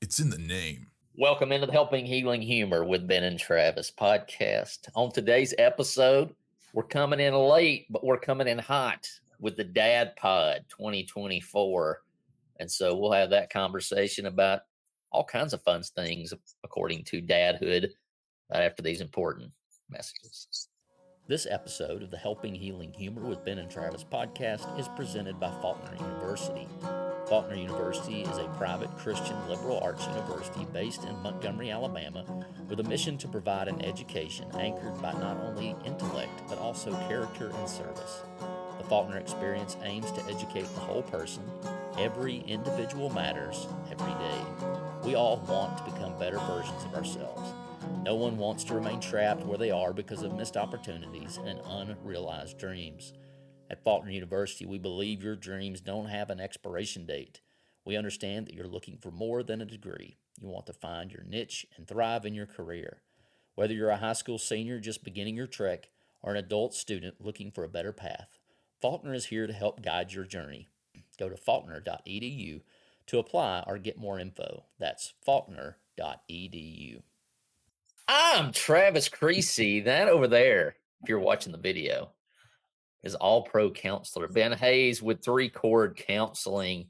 It's in the name. Welcome into the Helping Healing Humor with Ben and Travis podcast. On today's episode, we're coming in late, but we're coming in hot with the Dad Pod 2024. And so we'll have that conversation about all kinds of fun things according to dadhood after these important messages. This episode of the Helping Healing Humor with Ben and Travis podcast is presented by Faulkner University. Faulkner University is a private Christian liberal arts university based in Montgomery, Alabama, with a mission to provide an education anchored by not only intellect, but also character and service. The Faulkner experience aims to educate the whole person. Every individual matters every day. We all want to become better versions of ourselves. No one wants to remain trapped where they are because of missed opportunities and unrealized dreams. At Faulkner University, we believe your dreams don't have an expiration date. We understand that you're looking for more than a degree. You want to find your niche and thrive in your career. Whether you're a high school senior just beginning your trek or an adult student looking for a better path, Faulkner is here to help guide your journey. Go to faulkner.edu to apply or get more info. That's faulkner.edu. I'm Travis Creasy. That over there, if you're watching the video, is all-pro counselor Ben Hayes with 3-Chord Counseling.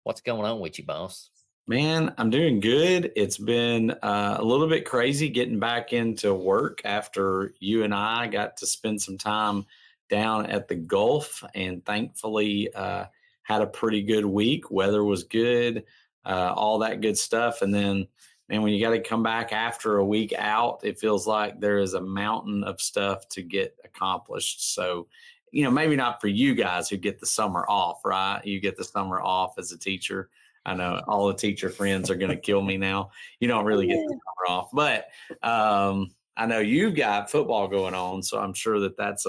What's going on with you, boss? Man, I'm doing good. It's been a little bit crazy getting back into work after you and I got to spend some time down at the Gulf, and thankfully had a pretty good week. Weather was good, all that good stuff. And then, man, when you got to come back after a week out, it feels like there is a mountain of stuff to get accomplished. So, you know, maybe not for you guys who get the summer off, right? You get the summer off as a teacher. I know all the teacher friends are going to kill me now. You don't really get the summer off, but I know you've got football going on, so I'm sure that's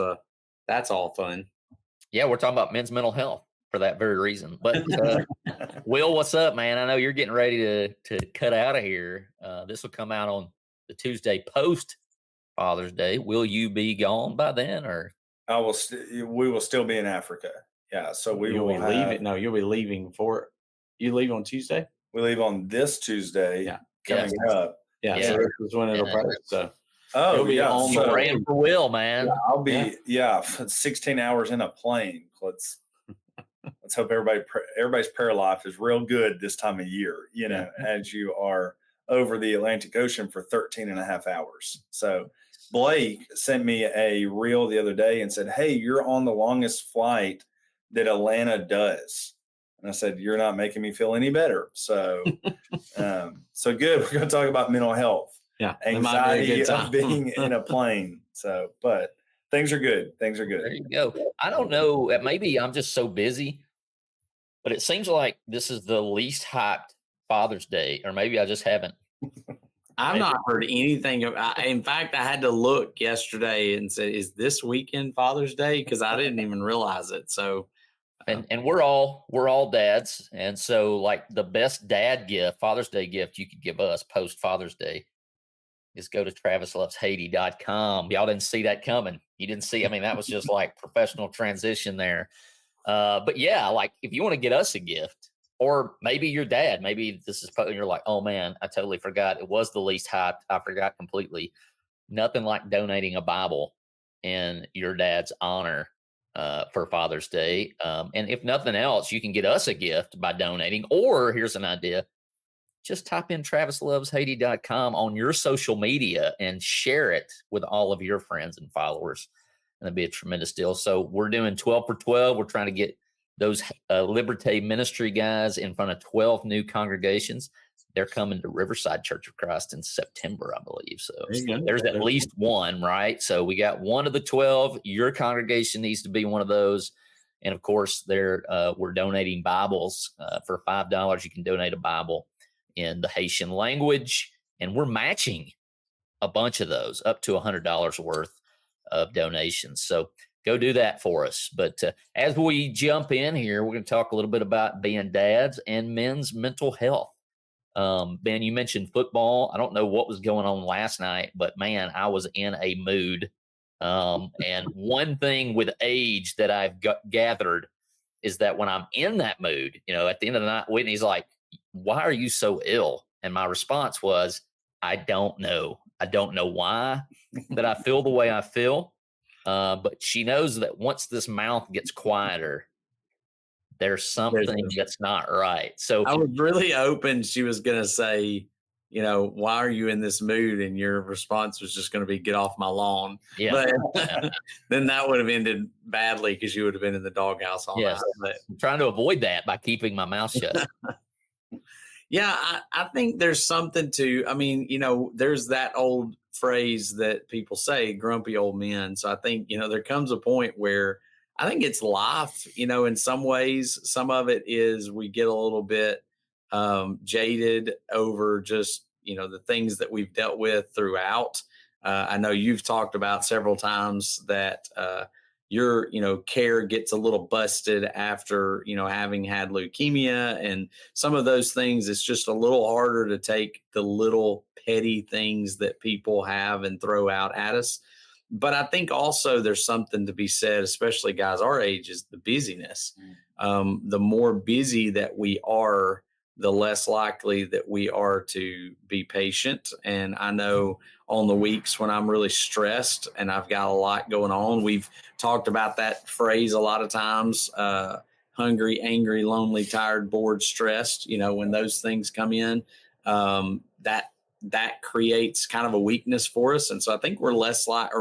all fun. Yeah, we're talking about men's mental health for that very reason. But Will, what's up, man? I know you're getting ready to cut out of here. This will come out on the Tuesday post Father's Day. Will you be gone by then, or I will? We will still be in Africa. Yeah, so you'll be leaving. No, you'll be leaving for. You leave on Tuesday. We leave on this Tuesday. Yeah, coming up. Yeah, so this is when it'll post. So. Oh, you'll be on the praying for Will, man. Yeah, I'll be 16 hours in a plane. Let's hope everybody's prayer life is real good this time of year, you know, as you are over the Atlantic Ocean for 13 and a half hours. So Blake sent me a reel the other day and said, "Hey, you're on the longest flight that Atlanta does." And I said, "You're not making me feel any better." So, so good. We're going to talk about mental health. Yeah, anxiety of being in a plane. So, but things are good. Things are good. There you go. I don't know. Maybe I'm just so busy, but it seems like this is the least hyped Father's Day, or maybe I just haven't. I've not heard anything. In fact, I had to look yesterday and say, "Is this weekend Father's Day?" Because I didn't even realize it. So, and we're all dads, and so like the best dad gift, Father's Day gift you could give us post Father's Day is go to travisloveshaiti.com. Y'all didn't see that coming. You didn't see. I mean, that was just like professional transition there. But yeah, like if you want to get us a gift, or maybe your dad, maybe this is you're like, oh man, I totally forgot. It was the least hyped. I forgot completely. Nothing like donating a Bible in your dad's honor for Father's Day. And if nothing else, you can get us a gift by donating. Or here's an idea. Just type in travisloveshaiti.com on your social media and share it with all of your friends and followers. And it'd be a tremendous deal. So we're doing 12 for 12. We're trying to get those Liberté ministry guys in front of 12 new congregations. They're coming to Riverside Church of Christ in September, I believe. So there's at least one, right? So we got one of the 12. Your congregation needs to be one of those. And of course, we're donating Bibles for $5. You can donate a Bible in the Haitian language, and we're matching a bunch of those up to $100 worth of donations. So go do that for us. But as we jump in here, we're going to talk a little bit about being dads and men's mental health. Ben, you mentioned football. I don't know what was going on last night, but man, I was in a mood. And one thing with age that I've gathered is that when I'm in that mood, you know, at the end of the night, Whitney's like, why are you so ill? And my response was, I don't know. I don't know why that I feel the way I feel. But she knows that once this mouth gets quieter, there's something that's not right. So I was really hoping she was going to say, you know, why are you in this mood? And your response was just going to be, get off my lawn. yeah, But then that would have ended badly because you would have been in the doghouse all yes, night. But I'm trying to avoid that by keeping my mouth shut. yeah, I think there's something to, I mean, you know, there's that old phrase that people say, grumpy old men. So I think, you know, there comes a point where I think it's life, you know, in some ways, some of it is we get a little bit jaded over just, you know, the things that we've dealt with throughout. I know you've talked about several times that your, you know, care gets a little busted after, you know, having had leukemia and some of those things. It's just a little harder to take the little petty things that people have and throw out at us. But I think also there's something to be said, especially guys our age, is the busyness. The more busy that we are, the less likely that we are to be patient. And I know on the weeks when I'm really stressed and I've got a lot going on, we've talked about that phrase a lot of times, hungry, angry, lonely, tired, bored, stressed. You know, when those things come in, that creates kind of a weakness for us. And so I think we're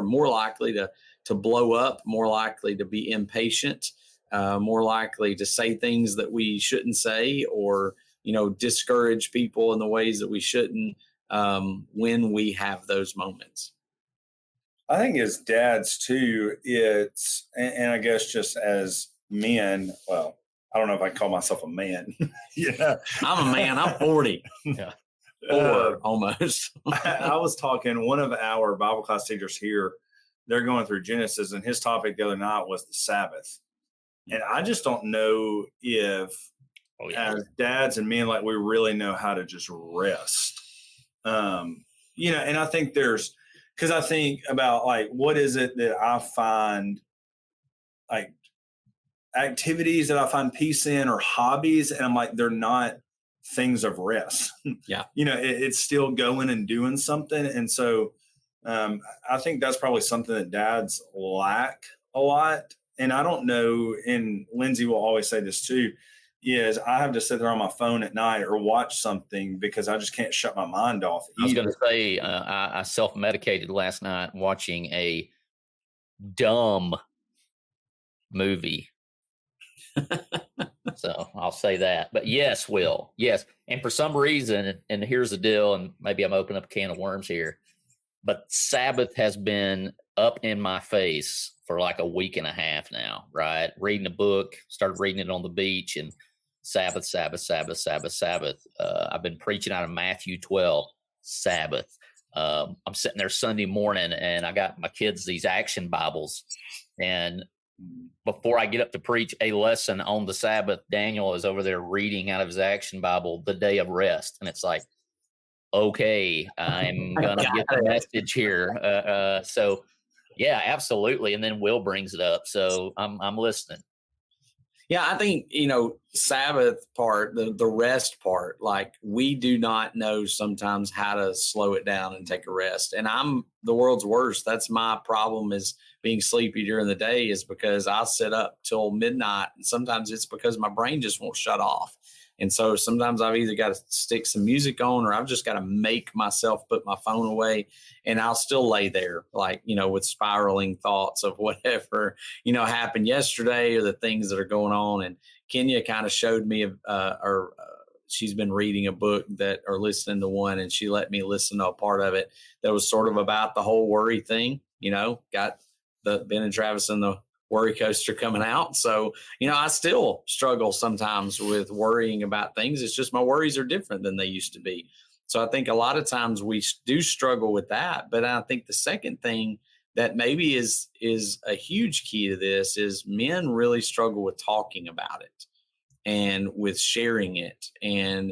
more likely to blow up, more likely to be impatient, more likely to say things that we shouldn't say, or, you know, discourage people in the ways that we shouldn't, when we have those moments. I think as dads too, and I guess just as men, well, I don't know if I call myself a man. Yeah, I'm a man. I'm 40. Yeah. Almost. I was talking, one of our Bible class teachers here, they're going through Genesis, and his topic the other night was the Sabbath. And I just don't know if as dads and men, like, we really know how to just rest. You know, and I think because I think about, like, what is it that I find, like, activities that I find peace in, or hobbies, and I'm like, they're not things of rest. Yeah. You know, it's still going and doing something. And so I think that's probably something that dads lack a lot. And I don't know, and Lindsay will always say this too, is I have to sit there on my phone at night or watch something because I just can't shut my mind off. I was going to say, I self-medicated last night watching a dumb movie. So I'll say that. But yes, Will. Yes. And for some reason, and here's the deal, and maybe I'm opening up a can of worms here, but Sabbath has been up in my face for like a week and a half now, right? Reading a book, started reading it on the beach, and Sabbath, Sabbath, Sabbath, Sabbath, Sabbath. I've been preaching out of Matthew 12, Sabbath. I'm sitting there Sunday morning, and I got my kids these action Bibles, and before I get up to preach a lesson on the Sabbath, Daniel is over there reading out of his action Bible, the day of rest. And it's like, okay, I'm going to get the message here. So yeah, absolutely. And then Will brings it up. So I'm listening. Yeah, I think, you know, Sabbath part, the rest part, like, we do not know sometimes how to slow it down and take a rest. And I'm the world's worst. That's my problem, is being sleepy during the day, is because I'll sit up till midnight. And sometimes it's because my brain just won't shut off. And so sometimes I've either got to stick some music on, or I've just got to make myself put my phone away, and I'll still lay there, like, you know, with spiraling thoughts of whatever, you know, happened yesterday, or the things that are going on. And Kenya kind of showed me, she's been reading a book or listening to one, and she let me listen to a part of it that was sort of about the whole worry thing, you know, got Ben and Travis and the worry coaster coming out. So, you know, I still struggle sometimes with worrying about things. It's just my worries are different than they used to be. So I think a lot of times we do struggle with that. But I think the second thing that maybe is a huge key to this is men really struggle with talking about it and with sharing it. And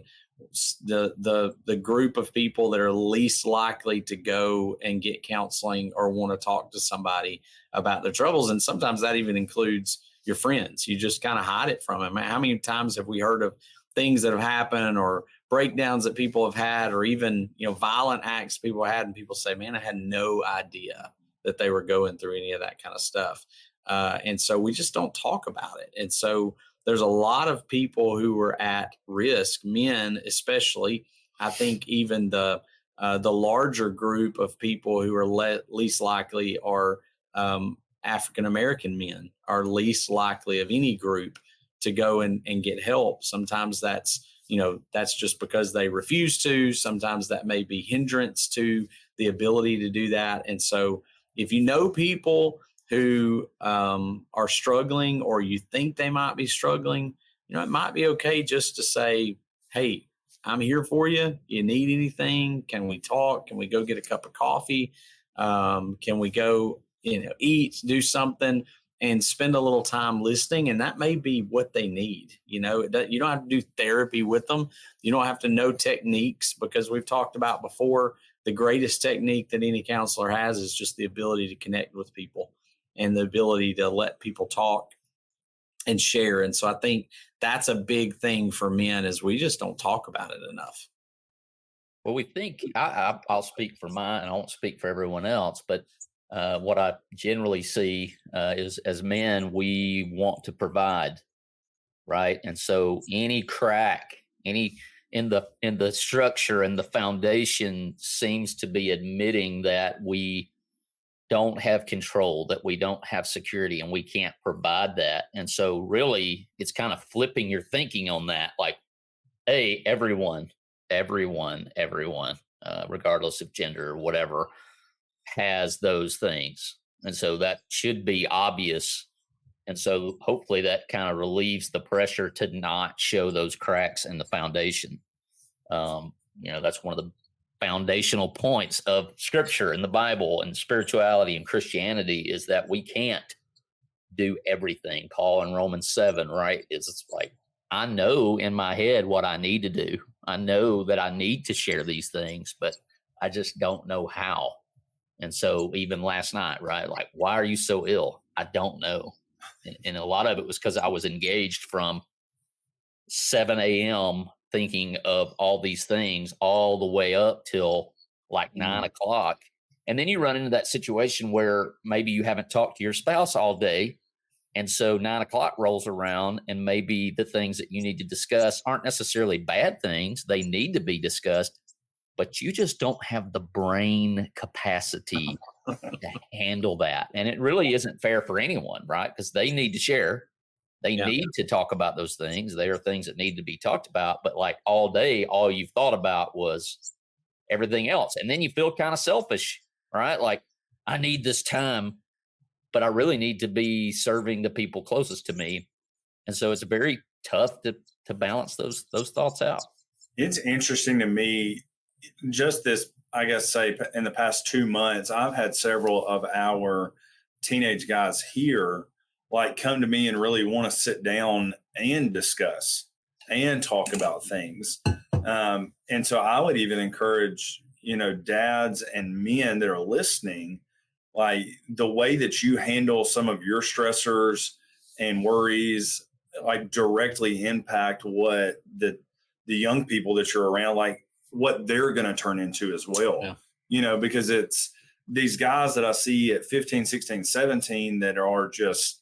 the group of people that are least likely to go and get counseling or want to talk to somebody about their troubles. And sometimes that even includes your friends. You just kind of hide it from them. How many times have we heard of things that have happened or breakdowns that people have had, or even, violent acts people had, and people say, man, I had no idea that they were going through any of that kind of stuff. And so we just don't talk about it. And so there's a lot of people who are at risk, men especially. I think even the larger group of people who are least likely are African American men, are least likely of any group to go and get help. Sometimes that's just because they refuse to. Sometimes that may be hindrance to the ability to do that. And so if you know people who are struggling, or you think they might be struggling, it might be okay just to say, hey, I'm here for you. You need anything? Can we talk? Can we go get a cup of coffee? Can we go, eat, do something, and spend a little time listening? And that may be what they need. You don't have to do therapy with them. You don't have to know techniques, because we've talked about before, the greatest technique that any counselor has is just the ability to connect with people and the ability to let people talk and share. And so I think that's a big thing for men, is we just don't talk about it enough. Well, we think I'll speak for mine, and I won't speak for everyone else, but what I generally see is, as men, we want to provide, right? And so any crack, any in the structure and the foundation seems to be admitting that we don't have control, that we don't have security, and we can't provide that. And so really it's kind of flipping your thinking on that, like, hey, everyone, regardless of gender or whatever, has those things. And so that should be obvious. And so hopefully that kind of relieves the pressure to not show those cracks in the foundation. That's one of the foundational points of scripture and the Bible and spirituality and Christianity, is that we can't do everything. Paul in Romans 7, right? It's like, I know in my head what I need to do. I know that I need to share these things, but I just don't know how. And so even last night, right? Like, why are you so ill? I don't know. And a lot of it was because I was engaged from 7 a.m. thinking of all these things all the way up till like 9 o'clock. And then you run into that situation where maybe you haven't talked to your spouse all day. And so 9 o'clock rolls around, and maybe the things that you need to discuss aren't necessarily bad things. They need to be discussed, but you just don't have the brain capacity to handle that. And it really isn't fair for anyone, right? Because they need to share. They need to talk about those things. They are things that need to be talked about. But like all day, all you've thought about was everything else. And then you feel kind of selfish, right? Like, I need this time, but I really need to be serving the people closest to me. And so it's very tough to balance those thoughts out. It's interesting to me, just this, I guess, say in the past 2 months, I've had several of our teenage guys here like come to me and really want to sit down and discuss and talk about things. And so I would even encourage, dads and men that are listening, like the way that you handle some of your stressors and worries, like directly impact what the young people that you're around, like what they're going to turn into as well. Because it's these guys that I see at 15, 16, 17 that are just,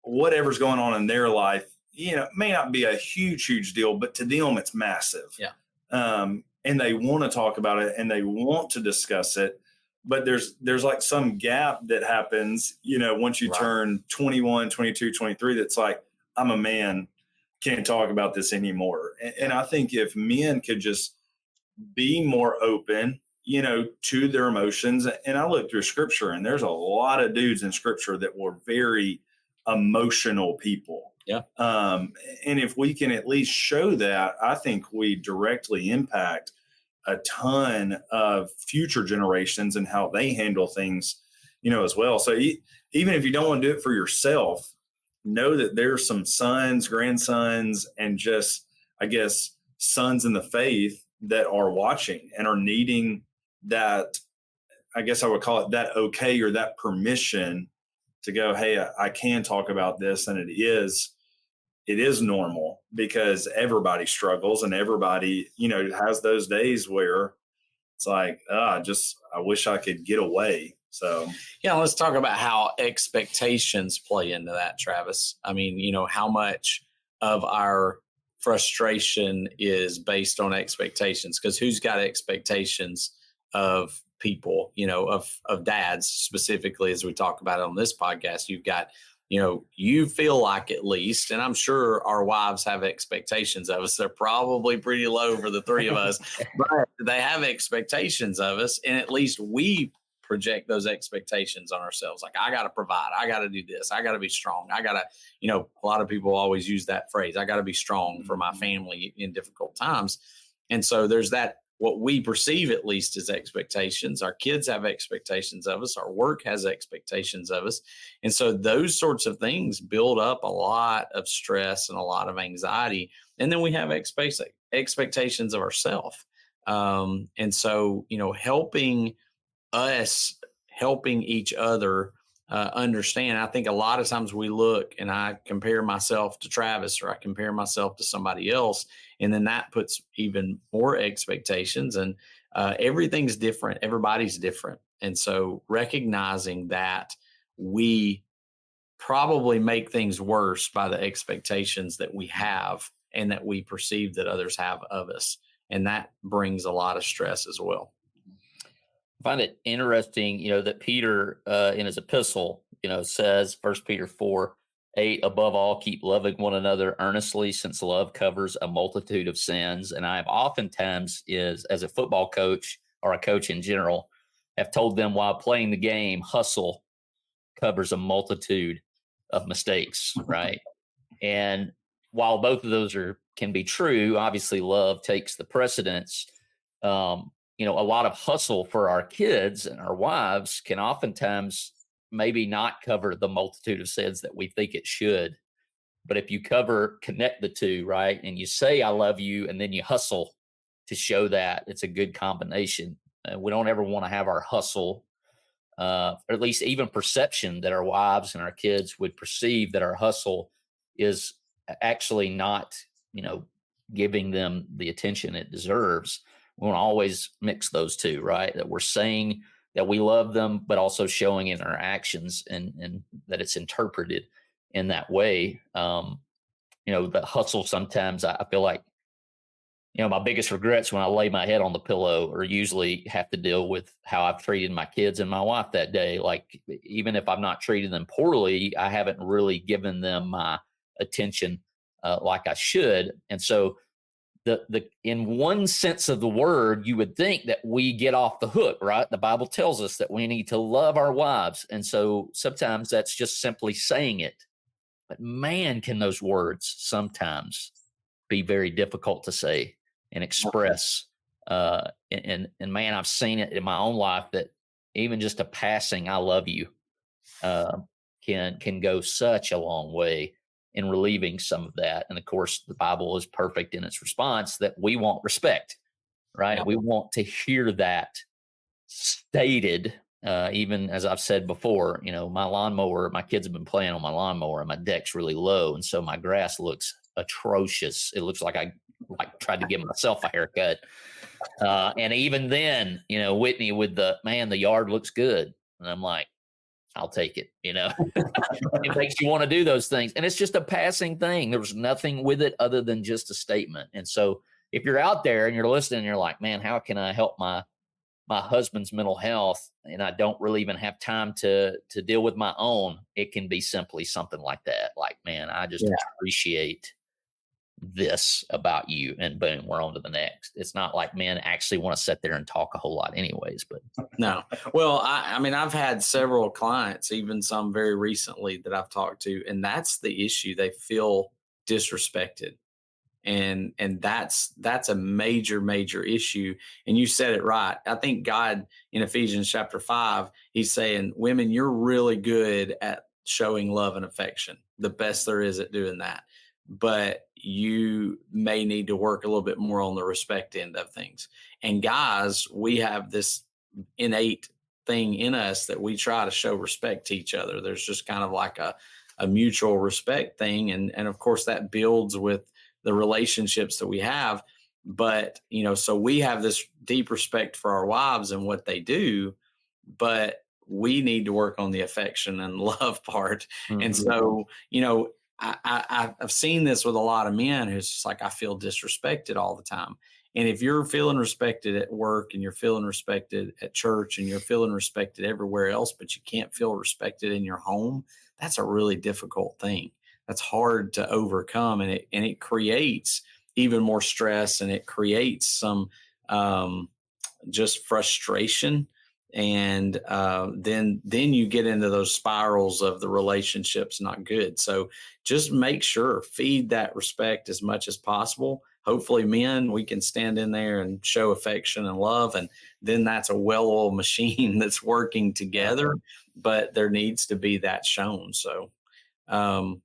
whatever's going on in their life, may not be a huge deal, but to them it's massive. And they want to talk about it and they want to discuss it. But there's like some gap that happens, once you turn 21, 22, 23, that's like, I'm a man, can't talk about this anymore. And I think if men could just be more open, to their emotions. And I look through scripture, and there's a lot of dudes in scripture that were very emotional people. And if we can at least show that, I think we directly impact a ton of future generations and how they handle things, as well. So even if you don't want to do it for yourself, know that there's some sons, grandsons, and just, I guess, sons in the faith that are watching and are needing that, I guess I would call it that okay, or that permission to go, hey, I can talk about this, and it is normal because everybody struggles and everybody, has those days where it's like, I wish I could get away. So, yeah, let's talk about how expectations play into that, Travis. I mean, how much of our frustration is based on expectations, because who's got expectations of people, of dads specifically, as we talk about it on this podcast. You've got, you feel like, at least, and I'm sure our wives have expectations of us. They're probably pretty low for the three of us, but they have expectations of us. And at least we project those expectations on ourselves. Like, I got to provide, I got to do this, I got to be strong, I got to, a lot of people always use that phrase, I got to be strong for my family in difficult times. And so there's that, what we perceive at least as expectations. Our kids have expectations of us. Our work has expectations of us. And so those sorts of things build up a lot of stress and a lot of anxiety. And then we have expectations of ourselves. And so, helping each other understand. I think a lot of times we look and I compare myself to Travis, or I compare myself to somebody else, and then that puts even more expectations. And everything's different. Everybody's different. And so recognizing that we probably make things worse by the expectations that we have and that we perceive that others have of us. And that brings a lot of stress as well. I find it interesting, that Peter in his epistle, says, 1 Peter 4:8, above all, keep loving one another earnestly, since love covers a multitude of sins. And I have oftentimes, as a football coach or a coach in general, have told them while playing the game, hustle covers a multitude of mistakes, right? And while both of those can be true, obviously love takes the precedence. A lot of hustle for our kids and our wives can oftentimes maybe not cover the multitude of sins that we think it should. But if you connect the two, right, and you say, I love you, and then you hustle to show that, it's a good combination. We don't ever want to have our hustle, or at least even perception that our wives and our kids would perceive that our hustle is actually not, giving them the attention it deserves. We want to always mix those two, right? That we're saying that we love them, but also showing in our actions and that it's interpreted in that way. The hustle, sometimes I feel like, my biggest regrets when I lay my head on the pillow or usually have to deal with how I've treated my kids and my wife that day. Like, even if I've not treated them poorly, I haven't really given them my attention like I should. And so the in one sense of the word, you would think that we get off the hook, right? The Bible tells us that we need to love our wives. And so sometimes that's just simply saying it. But man, can those words sometimes be very difficult to say and express. And man, I've seen it in my own life that even just a passing "I love you" can go such a long way in relieving some of that. And of course, the Bible is perfect in its response that we want respect, right? Yeah. We want to hear that stated. Even as I've said before, my lawnmower, my kids have been playing on my lawnmower and my deck's really low. And so my grass looks atrocious. It looks like I tried to give myself a haircut. And even then, Whitney with the yard looks good. And I'm like, I'll take it, It makes you want to do those things. And it's just a passing thing. There's nothing with it other than just a statement. And so if you're out there and you're listening and you're like, man, how can I help my husband's mental health? And I don't really even have time to deal with my own. It can be simply something like that. Like, man, I just appreciate this about you, and boom, we're on to the next. It's not like men actually want to sit there and talk a whole lot anyways, but no. Well, I mean, I've had several clients, even some very recently that I've talked to, and that's the issue. They feel disrespected. And that's a major issue. And you said it right. I think God in Ephesians chapter 5, he's saying, women, you're really good at showing love and affection, the best there is at doing that. But you may need to work a little bit more on the respect end of things. And guys, we have this innate thing in us that we try to show respect to each other. There's just kind of like a a mutual respect thing. And of course that builds with the relationships that we have. But, so we have this deep respect for our wives and what they do, but we need to work on the affection and love part. Mm-hmm. And so, I've seen this with a lot of men who's just like, I feel disrespected all the time. And if you're feeling respected at work and you're feeling respected at church and you're feeling respected everywhere else, but you can't feel respected in your home, that's a really difficult thing. That's hard to overcome. And it creates even more stress, and it creates some just frustration. And then you get into those spirals of the relationships not good. So just make sure, feed that respect as much as possible. Hopefully, men, we can stand in there and show affection and love, and then that's a well-oiled machine that's working together. But there needs to be that shown. So kind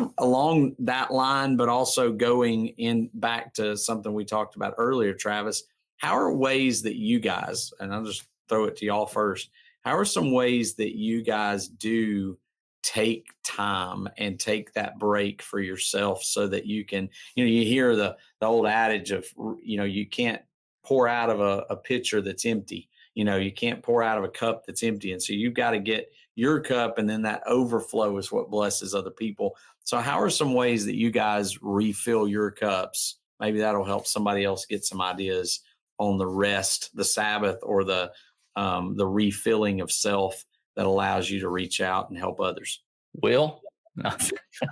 of along that line, but also going in back to something we talked about earlier, Travis, how are ways that you guys, and I'll just throw it to y'all first, how are some ways that you guys do take time and take that break for yourself so that you can, you hear the old adage of, you can't pour out of a pitcher that's empty. You can't pour out of a cup that's empty. And so you've got to get your cup, and then that overflow is what blesses other people. So how are some ways that you guys refill your cups? Maybe that'll help somebody else get some ideas on the rest, the Sabbath, or the refilling of self that allows you to reach out and help others. Will? No.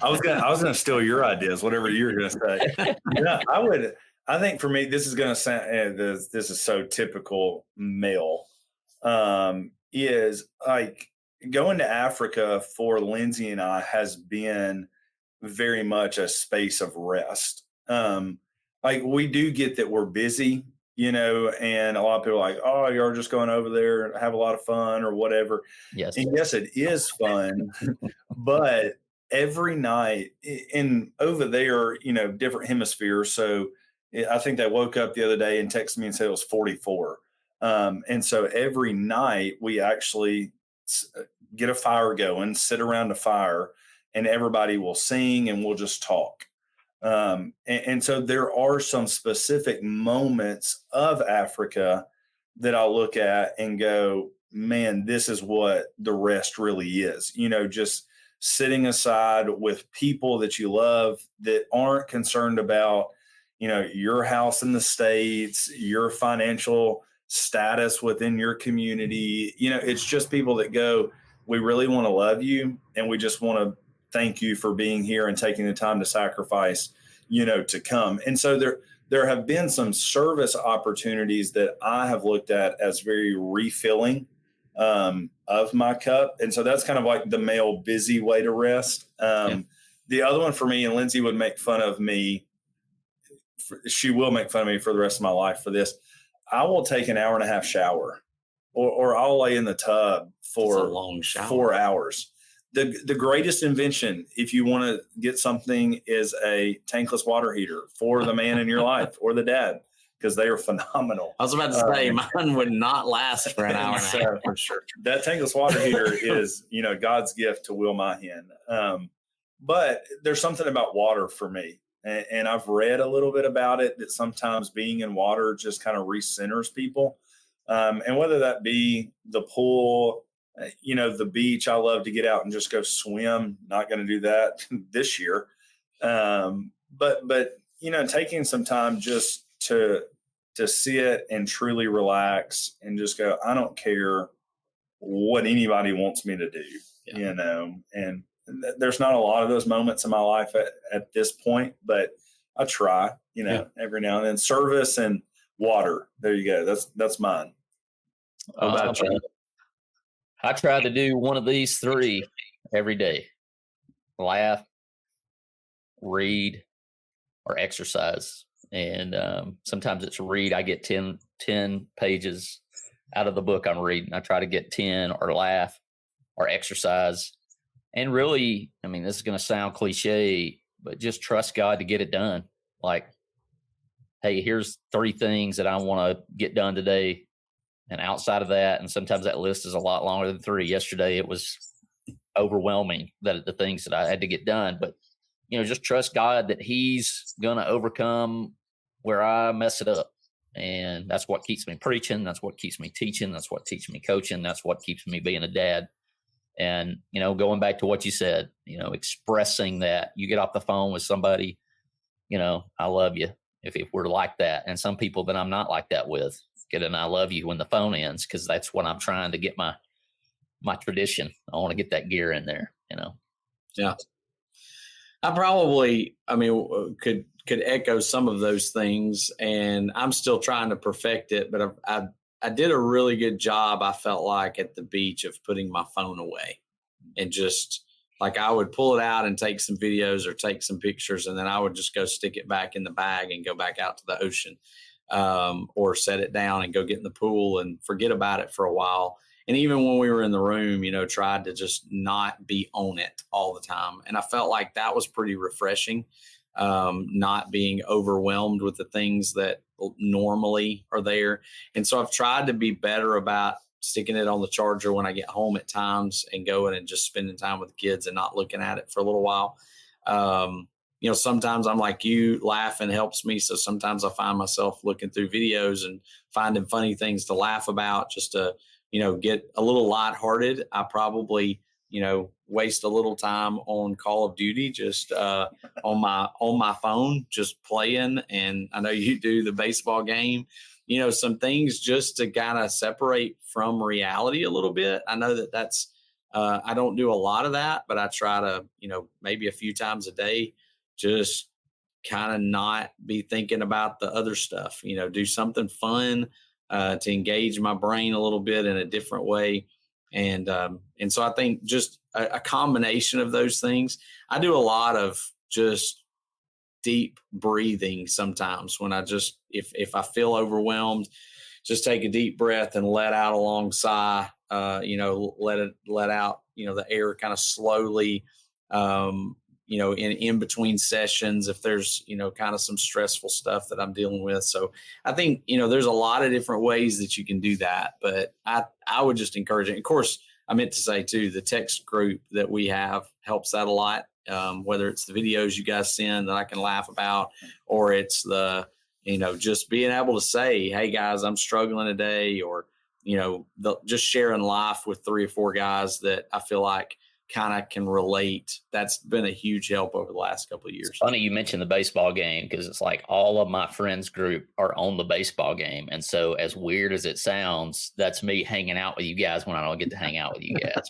I was gonna steal your ideas, whatever you were gonna say. Yeah, I think for me, this is gonna sound, this is so typical male, is like going to Africa for Lindsay and I has been very much a space of rest. Like we do get that we're busy, and a lot of people are like, oh, you're just going over there and have a lot of fun or whatever. Yes. And yes, it is fun, but every night in over there, different hemispheres. So I think they woke up the other day and texted me and said it was 44. And so every night we actually get a fire going, sit around a fire, and everybody will sing and we'll just talk. And so there are some specific moments of Africa that I'll look at and go, man, this is what the rest really is. Just sitting aside with people that you love that aren't concerned about, your house in the States, your financial status within your community. It's just people that go, we really want to love you, and we just want to thank you for being here and taking the time to sacrifice, to come. And so there have been some service opportunities that I have looked at as very refilling of my cup. And so that's kind of like the male busy way to rest. The other one for me, and Lindsay would make fun of me, she will make fun of me for the rest of my life for this. I will take an hour and a half shower, or I'll lay in the tub for a long shower. 4 hours. The greatest invention, if you want to get something, is a tankless water heater for the man in your life or the dad, because they are phenomenal. I was about to say, mine would not last for an hour and a half for sure. That tankless water heater is, God's gift to Will Mahan. But there's something about water for me. And I've read a little bit about it, that sometimes being in water just kind of recenters people. And whether that be the pool, the beach, I love to get out and just go swim. Not going to do that this year. But taking some time just to sit and truly relax and just go, I don't care what anybody wants me to do, and there's not a lot of those moments in my life at this point, but I try, every now and then. Service and water. There you go. That's mine. How about you? I try to do one of these three every day: laugh, read, or exercise. And sometimes it's read. I get 10 pages out of the book I'm reading. I try to get 10, or laugh, or exercise. And really, I mean, this is going to sound cliche, but just trust God to get it done. Like, hey, here's 3 things that I want to get done today. And outside of that, and sometimes that list is a lot longer than 3. Yesterday, it was overwhelming, that the things that I had to get done. But, just trust God that he's going to overcome where I mess it up. And that's what keeps me preaching. That's what keeps me teaching. That's what keeps me coaching. That's what keeps me being a dad. And, going back to what you said, expressing that you get off the phone with somebody, I love you, if we're like that. And some people that I'm not like that with, get an I love you when the phone ends, because that's what I'm trying to get my tradition. I want to get that gear in there, Yeah. I probably, could echo some of those things, and I'm still trying to perfect it, but I did a really good job, I felt like, at the beach of putting my phone away, and just like I would pull it out and take some videos or take some pictures, and then I would just go stick it back in the bag and go back out to the ocean, or set it down and go get in the pool and forget about it for a while. And even when we were in the room, tried to just not be on it all the time. And I felt like that was pretty refreshing, not being overwhelmed with the things that normally are there. And so I've tried to be better about sticking it on the charger when I get home at times and going and just spending time with the kids and not looking at it for a little while. Sometimes I'm like you, laughing helps me. So sometimes I find myself looking through videos and finding funny things to laugh about, just to, get a little lighthearted. I probably, waste a little time on Call of Duty, just on my phone, just playing. And I know you do the baseball game, some things just to kind of separate from reality a little bit. I know that's I don't do a lot of that, but I try to, maybe a few times a day, just kind of not be thinking about the other stuff, do something fun to engage my brain a little bit in a different way. And so I think just a combination of those things. I do a lot of just deep breathing sometimes when I just, if I feel overwhelmed, just take a deep breath and let out a long sigh, let out, the air kind of slowly, in between sessions, if there's, kind of some stressful stuff that I'm dealing with. So I think, there's a lot of different ways that you can do that, but I would just encourage it. Of course, I meant to say too, the text group that we have helps that a lot. Whether it's the videos you guys send that I can laugh about, or it's the, just being able to say, hey guys, I'm struggling today, or, just sharing life with 3 or 4 guys that I feel like kind of can relate. That's been a huge help over the last couple of years. It's funny you mentioned the baseball game, because it's like all of my friends group are on the baseball game. And so as weird as it sounds, that's me hanging out with you guys when I don't get to hang out with you guys.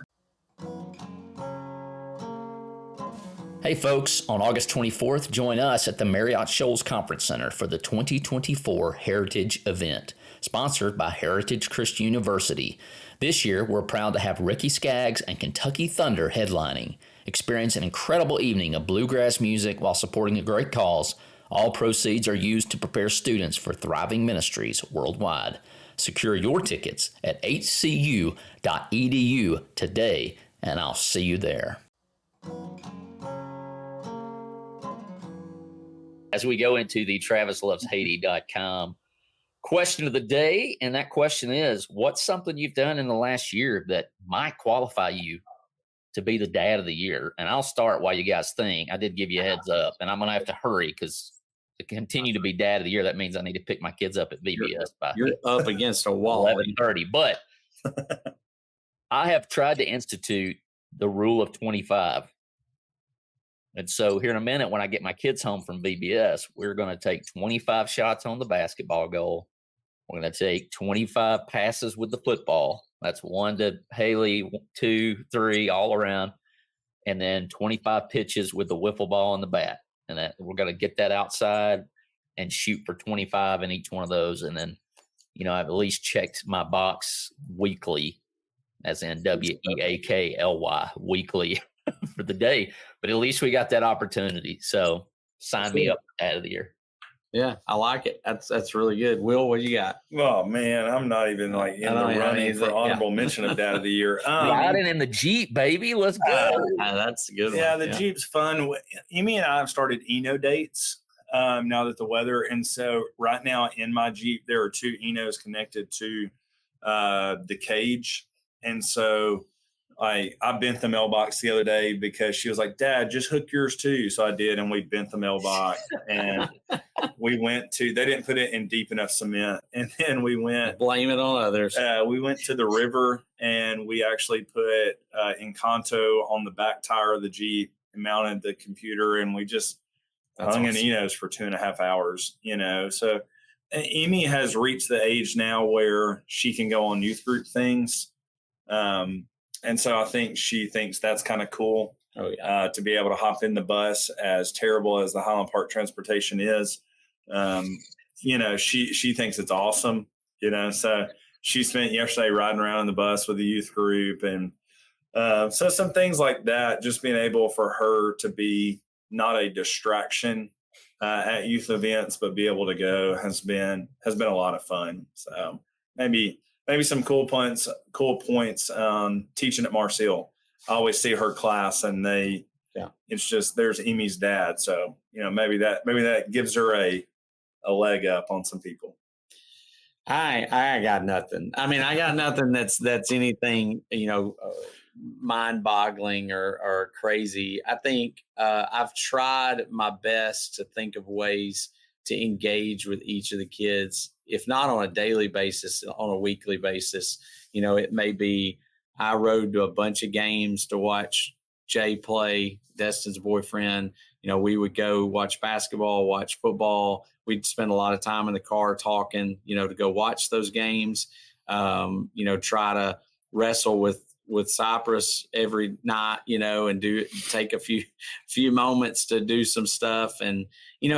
Hey folks, on August 24th, join us at the Marriott Shoals Conference Center for the 2024 Heritage event, sponsored by Heritage Christian University. This year, we're proud to have Ricky Skaggs and Kentucky Thunder headlining. Experience an incredible evening of bluegrass music while supporting a great cause. All proceeds are used to prepare students for thriving ministries worldwide. Secure your tickets at hcu.edu today, and I'll see you there. As we go into the TravisLovesHaiti.com question of the day, and that question is, what's something you've done in the last year that might qualify you to be the dad of the year? And I'll start while you guys think. I did give you a heads up, and I'm going to have to hurry, because to continue to be dad of the year, that means I need to pick my kids up at VBS by you're up against a wall. 11:30. But I have tried to institute the rule of 25. And so here in a minute, when I get my kids home from VBS, we're going to take 25 shots on the basketball goal. We're going to take 25 passes with the football. That's 1 to Haley, 2, 3, all around. And then 25 pitches with the wiffle ball and the bat. And that we're going to get that outside and shoot for 25 in each one of those. And then, I've at least checked my box weekly, as in WEAKLY, weekly for the day. But at least we got that opportunity. So sign me up out of the year. Yeah, I like it. That's really good. Will, what you got? Oh man, I'm not even like in the running for honorable mention of dad of the year. Riding in the Jeep, baby. Let's go. That's a good one. Yeah, the Jeep's fun. Amy and I have started Eno dates now that the weather. And so right now in my Jeep, there are 2 Enos connected to the cage. And so I bent the mailbox the other day because she was like, Dad, just hook yours too. So I did, and we bent the mailbox, and we went to, they didn't put it in deep enough cement. And then we went, blame it on others. We went to the river, and we actually put Encanto on the back tire of the Jeep and mounted the computer, and we just hung in Enos for 2.5 hours, So Amy has reached the age now where she can go on youth group things. And so I think she thinks that's kind of cool. Oh, yeah. To be able to hop in the bus, as terrible as the Highland Park transportation is. She thinks it's awesome, so she spent yesterday riding around in the bus with the youth group. And so some things like that, just being able for her to be not a distraction at youth events, but be able to go has been a lot of fun. So maybe some cool points teaching at Marseille. I always see her class, and it's just, there's Amy's dad. So, maybe that gives her a leg up on some people. I got nothing. I mean, I got nothing that's anything, mind boggling or crazy. I think I've tried my best to think of ways to engage with each of the kids, if not on a daily basis, on a weekly basis. It may be I rode to a bunch of games to watch Jay play, Destin's boyfriend. We would go watch basketball, watch football. We'd spend a lot of time in the car talking, to go watch those games, try to wrestle with Cypress every night, and take a few moments to do some stuff. And,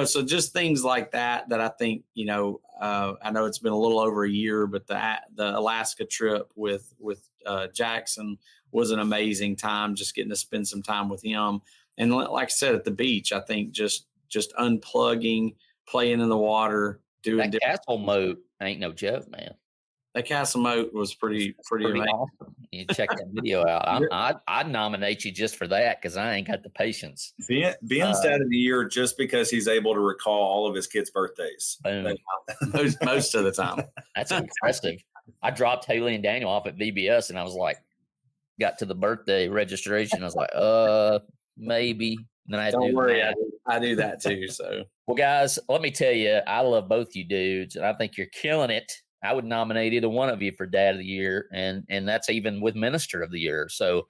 so just things like that I think, I know it's been a little over a year, but the Alaska trip with Jackson was an amazing time, just getting to spend some time with him. And like I said, at the beach, I think just unplugging, playing in the water, doing that castle moat ain't no joke, man. That castle moat was pretty amazing. Awesome. You check that video out. I'd nominate you just for that, because I ain't got the patience. Ben's dad of the year just because he's able to recall all of his kids' birthdays. Most of the time. That's impressive. I dropped Haley and Daniel off at VBS, and I was like, got to the birthday registration. I was like, maybe. And then Don't worry, I do that too. So, well, guys, let me tell you, I love both you dudes, and I think you're killing it. I would nominate either one of you for Dad of the Year, and that's even with Minister of the Year. So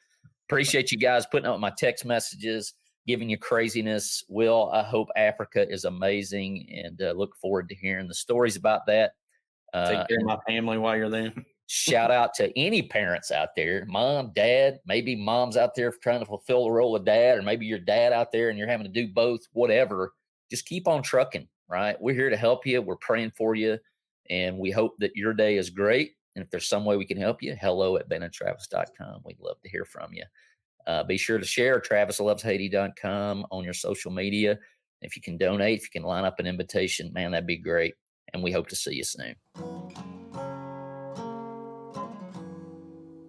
appreciate you guys putting up my text messages, giving you craziness. Will, I hope Africa is amazing, and look forward to hearing the stories about that. Take care of my family while you're there. Shout out to any parents out there, mom, dad, maybe mom's out there trying to fulfill the role of dad, or maybe your dad out there and you're having to do both, whatever. Just keep on trucking, right? We're here to help you. We're praying for you. And we hope that your day is great. And if there's some way we can help you, hello@benandtravis.com. We'd love to hear from you. Be sure to share travisloveshaiti.com on your social media. If you can donate, if you can line up an invitation, man, that'd be great. And we hope to see you soon.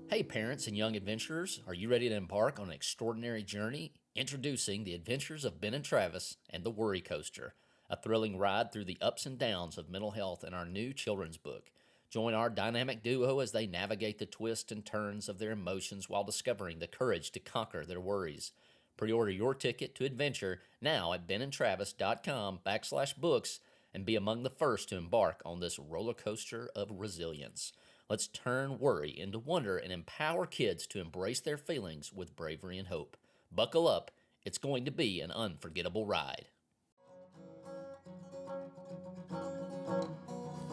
Hey, parents and young adventurers, are you ready to embark on an extraordinary journey? Introducing the Adventures of Ben and Travis and the Worry Coaster, a thrilling ride through the ups and downs of mental health in our new children's book. Join our dynamic duo as they navigate the twists and turns of their emotions while discovering the courage to conquer their worries. Pre-order your ticket to adventure now at benandtravis.com/books and be among the first to embark on this roller coaster of resilience. Let's turn worry into wonder and empower kids to embrace their feelings with bravery and hope. Buckle up. It's going to be an unforgettable ride.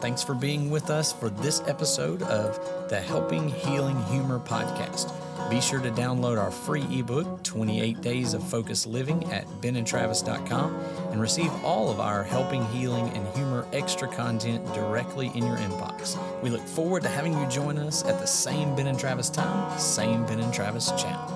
Thanks for being with us for this episode of the Helping Healing Humor podcast. Be sure to download our free ebook, 28 Days of Focused Living, at benandtravis.com and receive all of our Helping Healing and Humor extra content directly in your inbox. We look forward to having you join us at the same Ben and Travis time, same Ben and Travis channel.